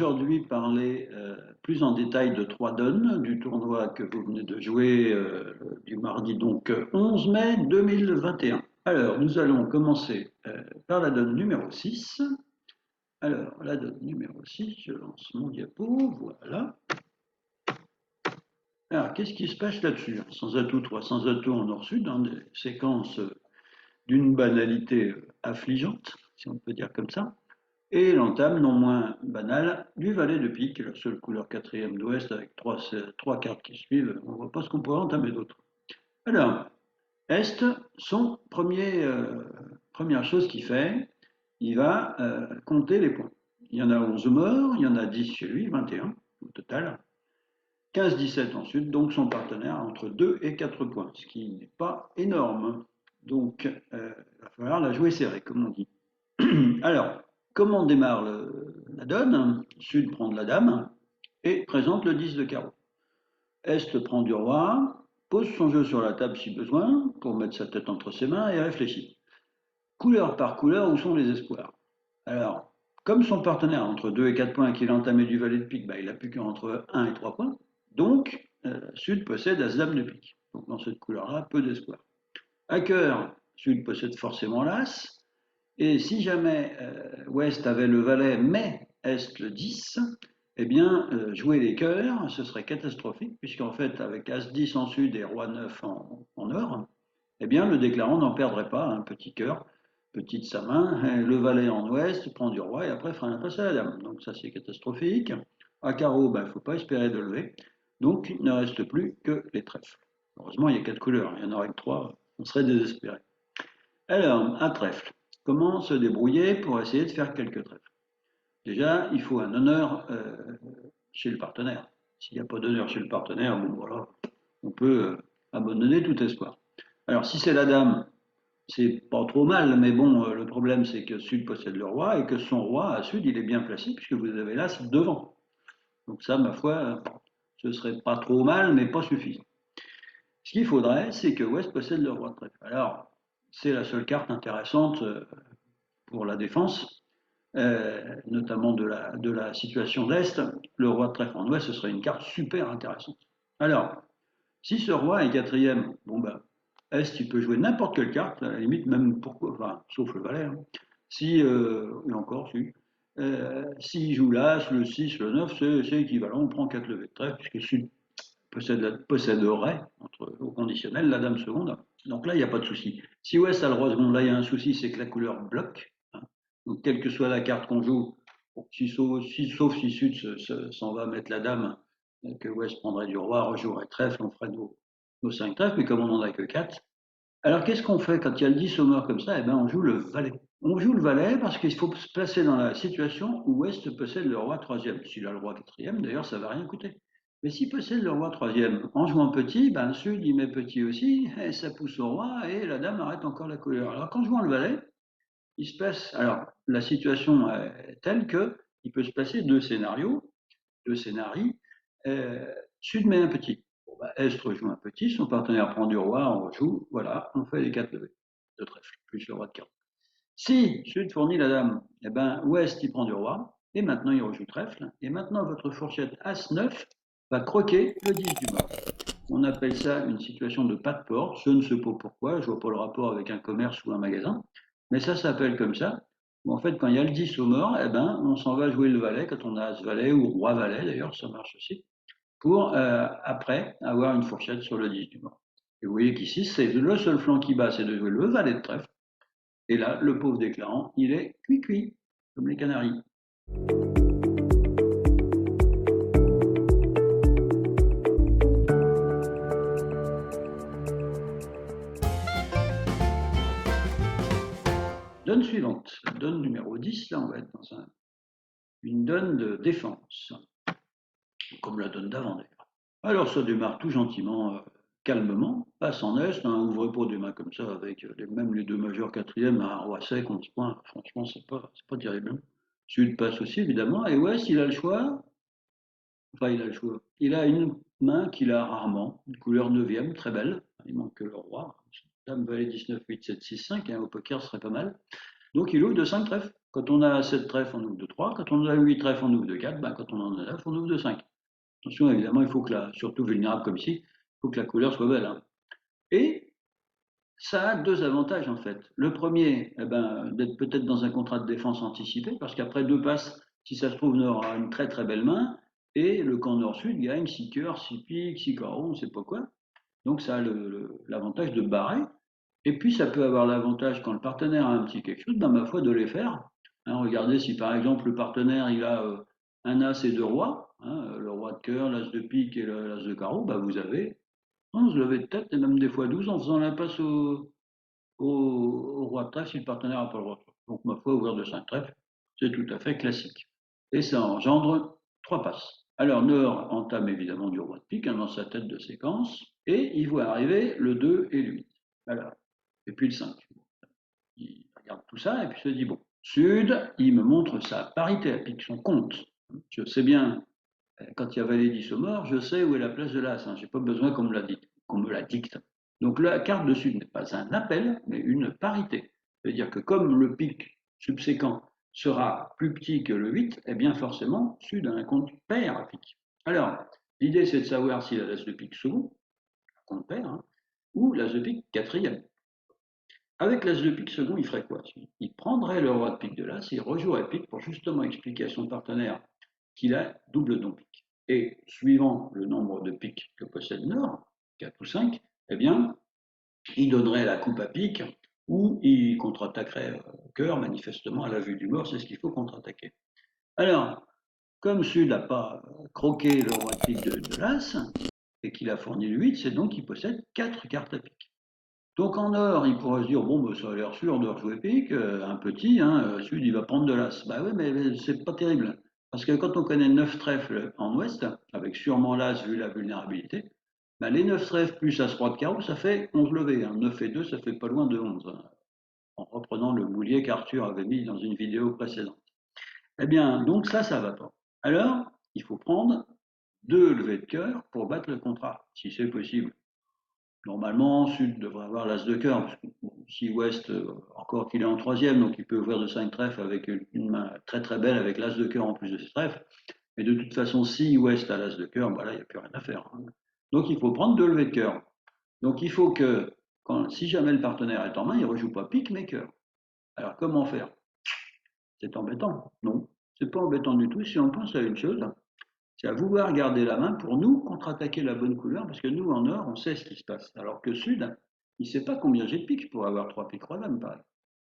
aujourd'hui parler plus en détail de 3 donnes du tournoi que vous venez de jouer du mardi donc 11 mai 2021. Alors, nous allons commencer par la donne numéro 6. Alors, la donne numéro 6, je lance mon diapo, voilà. Alors, qu'est-ce qui se passe là-dessus? Sans atout, 3 sans atout en nord-sud, hein, des séquences d'une banalité affligeante, si on peut dire comme ça. Et l'entame, non moins banale, du valet de pique, la seule couleur quatrième d'ouest avec trois cartes qui suivent. On ne voit pas ce qu'on pourrait entamer d'autre. Alors, Est, première chose qu'il fait, il va compter les points. Il y en a 11 morts, il y en a 10 chez lui, 21 au total. 15-17 ensuite, donc son partenaire entre 2 et 4 points, ce qui n'est pas énorme. Donc, il va falloir la jouer serrée, comme on dit. Alors, comment démarre la donne? Sud prend de la dame et présente le 10 de carreau. Est prend du roi, pose son jeu sur la table si besoin, pour mettre sa tête entre ses mains et réfléchit. Couleur par couleur, où sont les espoirs? Alors, comme son partenaire a entre 2 et 4 points et qu'il a entamé du valet de pique, il n'a plus qu'entre 1 et 3 points. Donc, Sud possède As-Dame de pique. Donc, dans cette couleur-là, peu d'espoir. À cœur, Sud possède forcément l'As. Et si jamais Ouest avait le valet, mais Est le 10, eh bien, jouer les cœurs, ce serait catastrophique, puisqu'en fait, avec As-10 en sud et Roi 9 en or, eh bien, le déclarant n'en perdrait pas un petit cœur, petit de sa main, le valet en ouest, prend du roi et après fera un passe à la dame. Donc ça, c'est catastrophique. À carreau, il ne faut pas espérer de lever. Donc, il ne reste plus que les trèfles. Heureusement, il y a 4 couleurs, il n'y en aurait que 3, on serait désespéré. Alors, un trèfle. Comment se débrouiller pour essayer de faire quelques trèfles? Déjà, il faut un honneur chez le partenaire. S'il n'y a pas d'honneur chez le partenaire, bon voilà, on peut abandonner tout espoir. Alors, si c'est la dame, c'est pas trop mal, mais bon, le problème c'est que Sud possède le roi et que son roi à Sud, il est bien placé puisque vous avez l'As devant. Donc ça, ma foi, ce serait pas trop mal, mais pas suffisant. Ce qu'il faudrait, c'est que Ouest possède le roi de trèfle. Alors, c'est la seule carte intéressante pour la défense, notamment de la situation d'Est. Le roi de trèfle en Ouest, ce serait une carte super intéressante. Alors, si ce roi est quatrième, bon ben, Est, il peut jouer n'importe quelle carte, à la limite, même pourquoi, enfin, sauf le valet. Hein. Si, et encore, si, s'il joue l'As, le 6, le 9, c'est équivalent, on prend 4 levées de trèfle, puisque Sud posséderait, au conditionnel, la dame seconde. Donc là, il n'y a pas de souci. Si Ouest a le roi seconde, là, il y a un souci, c'est que la couleur bloque. Hein. Donc, quelle que soit la carte qu'on joue, sauf si Sud s'en va mettre la dame, que Ouest prendrait du roi, rejouerait trèfle, on ferait nos 5 trèfles, mais comme on n'en a que 4. Alors, qu'est-ce qu'on fait quand il y a le 10 au mort comme ça? Eh bien, on joue le valet. On joue le valet parce qu'il faut se placer dans la situation où Ouest possède le roi troisième. S'il a le roi quatrième, d'ailleurs, ça ne va rien coûter. Mais s'il possède le roi troisième, en jouant petit, Sud, il met petit aussi, et ça pousse au roi, et la dame arrête encore la couleur. Alors, qu'en jouant le valet, il se passe. Alors, la situation est telle que il peut se passer deux scénarios. Sud met un petit. Bon, Est rejoue un petit, son partenaire prend du roi, on rejoue, voilà, on fait les 4 levées de trèfle, plus le roi de carreau. Si Sud fournit la dame, eh ben, Ouest il prend du roi, et maintenant il rejoue trèfle, et maintenant votre fourchette As-9 va croquer le 10 du mort. On appelle ça une situation de pas de porte, je ne sais pas pourquoi, je vois pas le rapport avec un commerce ou un magasin, mais ça s'appelle comme ça. En fait, quand il y a le 10 au mort, eh ben, on s'en va jouer le valet, quand on a As-Valet ou Roi-Valet d'ailleurs, ça marche aussi, pour après avoir une fourchette sur le 10 du mort. Et vous voyez qu'ici, c'est le seul flanc qui bat, c'est de jouer le valet de trèfle. Et là, le pauvre déclarant, il est cuit-cuit, comme les canaris. Donne suivante, donne numéro 10, là on va être dans une donne de défense, comme la donne d'avant d'ailleurs. Alors ça démarre tout gentiment, calmement, passe en est, ouvrez pas des mains comme ça, avec même les deux majeurs quatrièmes à un roi sec, 11 points, franchement c'est pas terrible. Sud passe aussi évidemment, et Ouest il a le choix, enfin il a le choix, il a une main qu'il a rarement, une couleur neuvième, très belle, il manque que le roi, dame valet 19, 8, 7, 6, 5, au poker ce serait pas mal, donc il ouvre de 5 trèfles, Quand on a 7 trèfles, on ouvre de 3. Quand on a 8 trèfles, on ouvre de 4. Ben, quand on en a 9, on ouvre de 5. Attention, évidemment, il faut que surtout vulnérable comme ici, il faut que la couleur soit belle. Hein. Et ça a deux avantages en fait. Le premier, eh ben, d'être peut-être dans un contrat de défense anticipé, parce qu'après deux passes, si ça se trouve, on aura une très très belle main, et le camp nord-sud gagne 6 cœurs, 6 piques, 6 carreaux, on ne sait pas quoi. Donc ça a l'avantage de barrer. Et puis ça peut avoir l'avantage, quand le partenaire a un petit quelque chose, ben, ma foi, de les faire. Hein, regardez si par exemple le partenaire il a un as et deux rois, hein, le roi de cœur, l'as de pique et l'as de carreau, ben, vous avez 11 levées de tête et même des fois 12 en faisant l'impasse au roi de trèfle si le partenaire n'a pas le roi de trèfle. Donc, ma foi, ouvert de 5 trèfles, c'est tout à fait classique. Et ça engendre trois passes. Alors, Nord entame évidemment du roi de pique hein, dans sa tête de séquence, et il voit arriver le 2 et le 8. Voilà. Et puis le 5. Il regarde tout ça et puis se dit, bon, Sud, il me montre sa parité à pique, son compte. Je sais bien, quand il y a valet 10 au mort, je sais où est la place de l'as. Hein. Je n'ai pas besoin qu'on me la dicte. Donc la carte de Sud n'est pas un appel, mais une parité. C'est-à-dire que comme le pic subséquent sera plus petit que le 8, eh bien forcément, Sud a un compte pair à pique. Alors, l'idée c'est de savoir si la l'as de pique second, compte pair, hein, ou l'as de pique quatrième. Avec l'as de pique second, il ferait quoi? Il prendrait le roi de pique de l'as et il rejouerait pique pour justement expliquer à son partenaire qu'il a double don pique. Et suivant le nombre de piques que possède Nord, 4 ou 5, eh bien, il donnerait la coupe à pique ou il contre-attaquerait cœur, manifestement, à la vue du mort, c'est ce qu'il faut contre-attaquer. Alors, comme Sud n'a pas croqué le roi de pique de l'As et qu'il a fourni le 8, c'est donc qu'il possède 4 cartes à pique. Donc en or, il pourrait se dire, bon, bah, ça a l'air sûr de rejouer pique, un petit, hein, Sud, il va prendre de l'As. Bah oui, mais c'est pas terrible. Parce que quand on connaît 9 trèfles en ouest, avec sûrement l'As vu la vulnérabilité, bah, les 9 trèfles plus As-Roi de carreau, ça fait 11 levées. Hein. 9 et 2, ça fait pas loin de 11, hein, en reprenant le boulier qu'Arthur avait mis dans une vidéo précédente. Eh bien, donc ça va pas. Alors, il faut prendre 2 levées de cœur pour battre le contrat, si c'est possible. Normalement, Sud devrait avoir l'As de cœur, parce que si Ouest, encore qu'il est en troisième, donc il peut ouvrir de 5 trèfles avec une main très très belle avec l'As de cœur en plus de ses trèfles. Mais de toute façon, si Ouest a l'As de cœur, bah là, il n'y a plus rien à faire. Hein. Donc il faut prendre deux levées de cœur. Donc il faut que, si jamais le partenaire est en main, il ne rejoue pas pique mais cœur. Alors comment faire? C'est embêtant? Non, c'est pas embêtant du tout si on pense à une chose, c'est à vouloir garder la main pour nous contre-attaquer la bonne couleur, parce que nous, en or, on sait ce qui se passe. Alors que Sud, il ne sait pas combien j'ai de piques pour avoir 3 piques roi dame, pareil.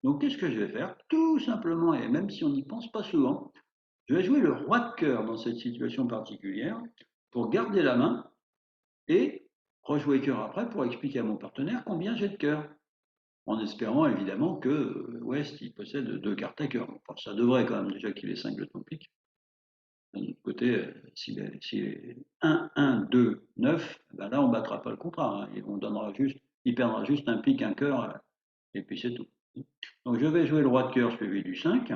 Donc qu'est-ce que je vais faire? Tout simplement, et même si on n'y pense pas souvent, je vais jouer le roi de cœur dans cette situation particulière pour garder la main et rejouer cœur après pour expliquer à mon partenaire combien j'ai de cœur. En espérant évidemment que West il possède deux cartes à cœur. Enfin, ça devrait quand même déjà qu'il ait 5 de ton pique. D'un autre côté, s'il est 1, 1, 2, 9, ben là on ne battra pas le contrat. Hein. Il perdra juste un pique, un cœur, et puis c'est tout. Donc je vais jouer le roi de cœur suivi du 5.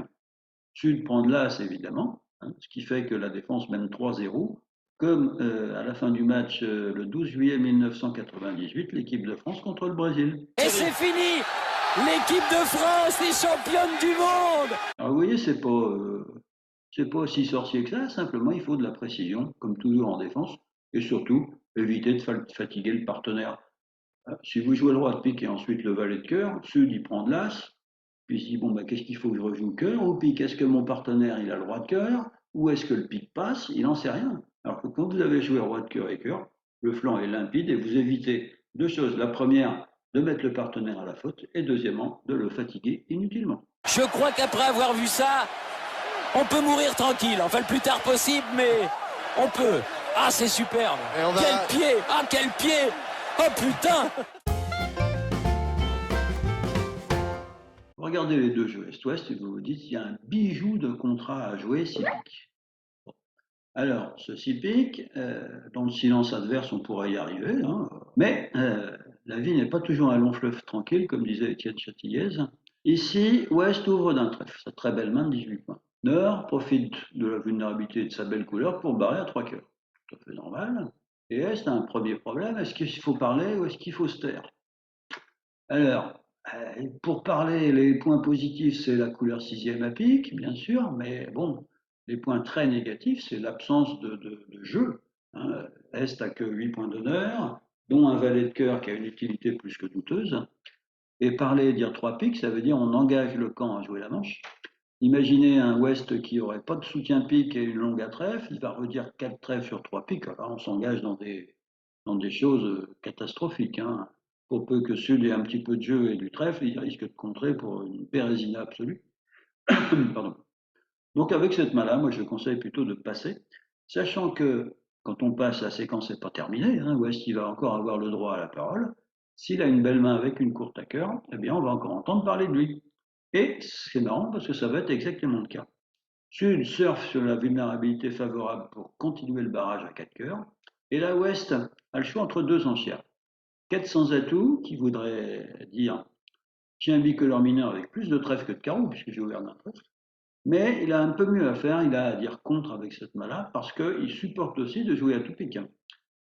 Sud prend de l'as évidemment, hein, ce qui fait que la défense mène 3-0. Comme à la fin du match le 12 juillet 1998, l'équipe de France contre le Brésil. Et c'est fini. L'équipe de France est championne du monde. Alors vous voyez, c'est pas aussi sorcier que ça, simplement il faut de la précision, comme toujours en défense, et surtout éviter de fatiguer le partenaire. Si vous jouez le roi de pique et ensuite le valet de cœur, Sud il prend de l'as, puis il se dit bon bah qu'est-ce qu'il faut que je rejoue cœur ou pique, est-ce que mon partenaire il a le roi de cœur, ou est-ce que le pique passe, il n'en sait rien. Alors que quand vous avez joué roi de cœur et cœur, le flanc est limpide et vous évitez deux choses. La première, de mettre le partenaire à la faute, et deuxièmement, de le fatiguer inutilement. Je crois qu'après avoir vu ça, on peut mourir tranquille, enfin le plus tard possible, mais on peut. Ah, c'est superbe. Quel pied. Ah, quel pied. Oh putain. Regardez les deux jeux Est-Ouest et vous vous dites il y a un bijou de contrat à jouer, 6 piques. Bon. Alors, ce 6 piques, dans le silence adverse, on pourrait y arriver, hein, mais la vie n'est pas toujours un long fleuve tranquille, comme disait Étienne Chatillez. Ici, Ouest ouvre d'un trèfle, sa très belle main de 18 points. Nord profite de la vulnérabilité de sa belle couleur pour barrer à 3 cœurs. Tout à fait normal. Et Est a un premier problème, est-ce qu'il faut parler ou est-ce qu'il faut se taire? Alors, Pour parler, les points positifs, c'est la couleur 6e à pique, bien sûr, mais bon, les points très négatifs, c'est l'absence de jeu. Hein. Est n'a que 8 points d'honneur, dont un valet de cœur qui a une utilité plus que douteuse. Et parler, dire 3 piques, ça veut dire on engage le camp à jouer la manche. Imaginez un Ouest qui n'aurait pas de soutien pique et une longue à trèfle, il va redire 4 trèfles sur 3 piques, alors on s'engage dans des choses catastrophiques. Hein. Pour peu que Sud ait un petit peu de jeu et du trèfle, il risque de contrer pour une bérésina absolue. Pardon. Donc avec cette main-là, moi je conseille plutôt de passer, sachant que quand on passe, la séquence n'est pas terminée, hein, West il va encore avoir le droit à la parole. S'il a une belle main avec une courte à cœur, eh bien on va encore entendre parler de lui. Et c'est marrant parce que ça va être exactement le cas. Sud surfe sur la vulnérabilité favorable pour continuer le barrage à 4 cœurs, et la Ouest a le choix entre deux enchères. 4 sans atout, qui voudrait dire j'ai un bicolore mineur avec plus de trèfle que de carreau, puisque j'ai ouvert d'un trèfle. Mais il a un peu mieux à faire, il a à dire contre avec cette main-là, parce qu'il supporte aussi de jouer à tout pique.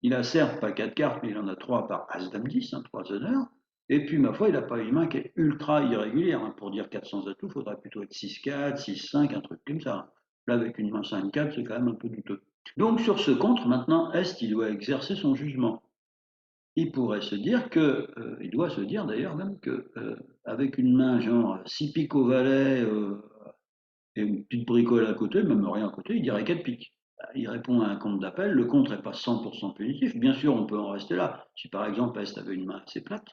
Il a certes pas 4 cartes, mais il en a 3 par As-Dame 10, 3 honneurs. Et puis, ma foi, il n'a pas une main qui est ultra irrégulière. Hein. Pour dire 400 atouts, il faudrait plutôt être 6-4, 6-5, un truc comme ça. Là, avec une main 5-4, c'est quand même un peu douteux. Donc, sur ce contre, maintenant, Est, il doit exercer son jugement. Il pourrait se dire que, il doit se dire d'ailleurs même que, avec une main genre 6 piques au valet et une petite bricole à côté, même rien à côté, il dirait 4 piques. Il répond à un compte d'appel, le contre n'est pas 100% punitif, bien sûr on peut en rester là, si par exemple Est avait une main assez plate,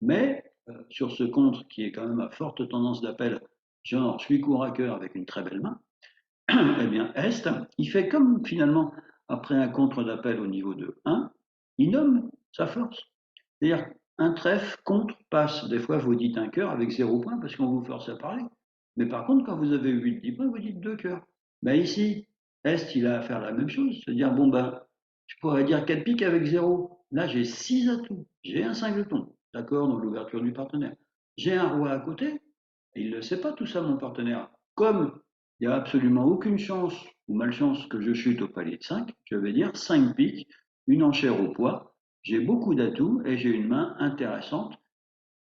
mais sur ce contre qui est quand même à forte tendance d'appel, genre je suis court à cœur avec une très belle main, eh bien Est, il fait comme finalement après un contre d'appel au niveau de 1, il nomme sa force. C'est-à-dire un trèfle contre passe, des fois vous dites un cœur avec 0 point parce qu'on vous force à parler. Mais par contre, quand vous avez 8-10 points, vous dites 2 cœurs. Ben ici, Est, il a à faire la même chose. C'est-à-dire, bon, ben, je pourrais dire 4 piques avec 0. Là, j'ai 6 atouts. J'ai un singleton, d'accord, dans l'ouverture du partenaire. J'ai un roi à côté. Et il ne le sait pas tout ça, mon partenaire. Comme il n'y a absolument aucune chance ou malchance que je chute au palier de 5, je vais dire 5 piques, une enchère au poids. J'ai beaucoup d'atouts et j'ai une main intéressante.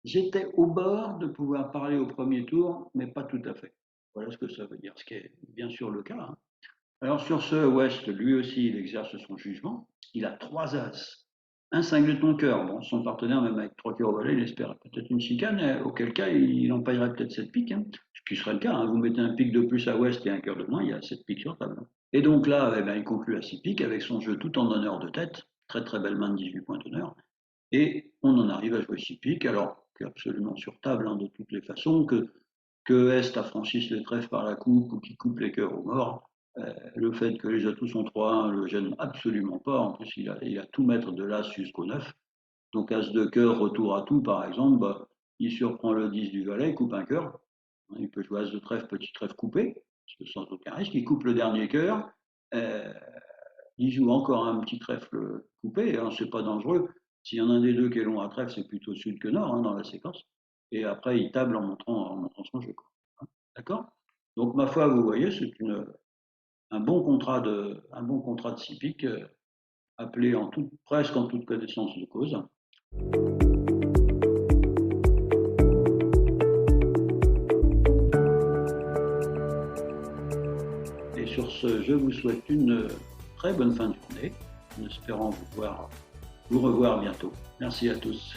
J'étais au bord de pouvoir parler au premier tour, mais pas tout à fait. Voilà ce que ça veut dire, ce qui est bien sûr le cas. Hein. Alors sur ce, West, lui aussi, il exerce son jugement. Il a 3 as. Un singleton cœur. Bon, son partenaire, même avec 3 cœurs au valet, il espère peut-être une chicane, auquel cas il en paierait peut-être 7 piques. Hein. Ce qui serait le cas. Hein. Vous mettez un pique de plus à West et un cœur de moins, il y a 7 piques sur table. Et donc là, eh bien, il conclut à 6 piques avec son jeu tout en honneur de tête. Très très belle main de 18 points d'honneur. Et on en arrive à jouer 6 piques, alors qui est absolument sur table hein, de toutes les façons, que Est affranchisse les trèfles par la coupe ou qu'il coupe les cœurs aux morts. Le fait que les atouts sont 3-1 le gêne absolument pas. En plus, il a tout mettre de l'As jusqu'au 9. Donc As de cœur, retour à tout, par exemple, bah, il surprend le 10 du valet, coupe un cœur. Il peut jouer As de trèfle, petit trèfle coupé, sans aucun risque. Il coupe le dernier cœur. Il joue encore un petit trèfle coupé, hein, c'est pas dangereux. S'il y en a un des deux qui est long à trèfle, c'est plutôt sud que nord hein, dans la séquence. Et après, il table en montrant son jeu. D'accord. Donc, ma foi, vous voyez, c'est un bon contrat de 6 piques, appelé presque en toute connaissance de cause. Et sur ce, je vous souhaite une très bonne fin de journée, en espérant vous revoir bientôt. Merci à tous.